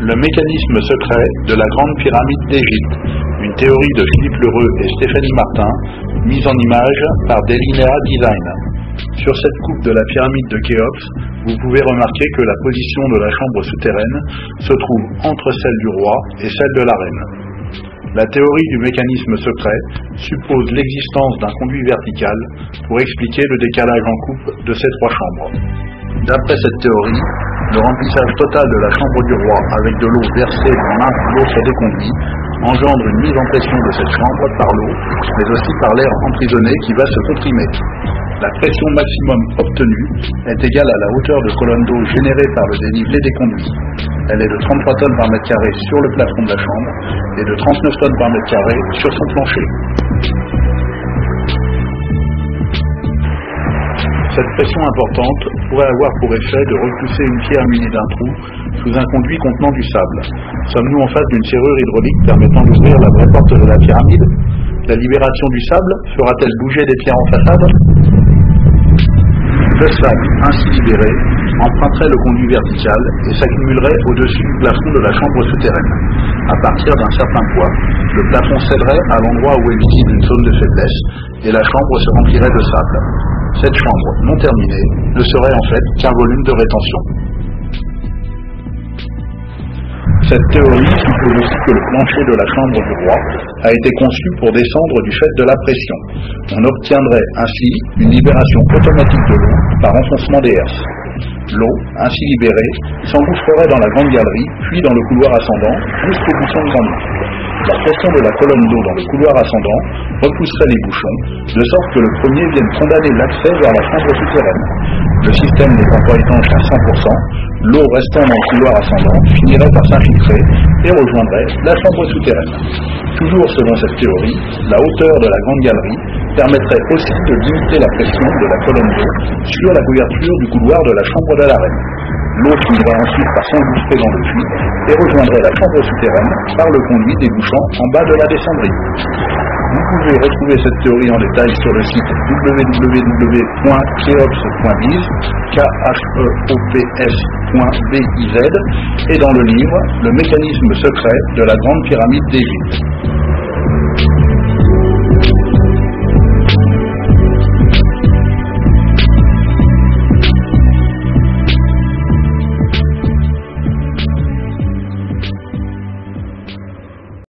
Le mécanisme secret de la Grande Pyramide d'Égypte, une théorie de Philippe Lheureux et Stéphanie Martin, mise en image par Delinéa Design. Sur cette coupe de la pyramide de Khéops, vous pouvez remarquer que la position de la chambre souterraine se trouve entre celle du roi et celle de la reine. La théorie du mécanisme secret suppose l'existence d'un conduit vertical pour expliquer le décalage en coupe de ces trois chambres. D'après cette théorie, le remplissage total de la chambre du roi avec de l'eau versée dans l'un ou l'autre des conduits engendre une mise en pression de cette chambre par l'eau, mais aussi par l'air emprisonné qui va se comprimer. La pression maximum obtenue est égale à la hauteur de colonne d'eau générée par le dénivelé des conduits. Elle est de 33 tonnes par mètre carré sur le plafond de la chambre et de 39 tonnes par mètre carré sur son plancher. Cette pression importante pourrait avoir pour effet de repousser une pierre munie d'un trou sous un conduit contenant du sable. Sommes-nous en face d'une serrure hydraulique permettant d'ouvrir la vraie porte de la pyramide? La libération du sable fera-t-elle bouger des pierres en façade? Le sable, ainsi libéré, emprunterait le conduit vertical et s'accumulerait au-dessus du plafond de la chambre souterraine. À partir d'un certain poids, le plafond céderait à l'endroit où est visible une zone de faiblesse et la chambre se remplirait de sable. Cette chambre, non terminée, ne serait en fait qu'un volume de rétention. Cette théorie suppose aussi que le plancher de la chambre du roi a été conçu pour descendre du fait de la pression. On obtiendrait ainsi une libération automatique de l'eau par enfoncement des herses. L'eau, ainsi libérée, s'engouffrerait dans la grande galerie, puis dans le couloir ascendant, jusqu'au bouchon de grande. La pression de la colonne d'eau dans le couloir ascendant repousserait les bouchons, de sorte que le premier vienne condamner l'accès vers la chambre souterraine. Le système n'étant pas étanche à 100%, l'eau restant dans le couloir ascendant finirait par s'infiltrer et rejoindrait la chambre souterraine. Toujours selon cette théorie, la hauteur de la grande galerie permettrait aussi de limiter la pression de la colonne d'eau sur la couverture du couloir de la chambre de la reine. L'eau finirait ensuite par s'engouffrer dans le puits et rejoindrait la chambre souterraine par le conduit débouchant en bas de la descendrie. Vous pouvez retrouver cette théorie en détail sur le site www.kheops.biz, KHEOPS.biz, et dans le livre « Le mécanisme secret de la Grande Pyramide d'Égypte ».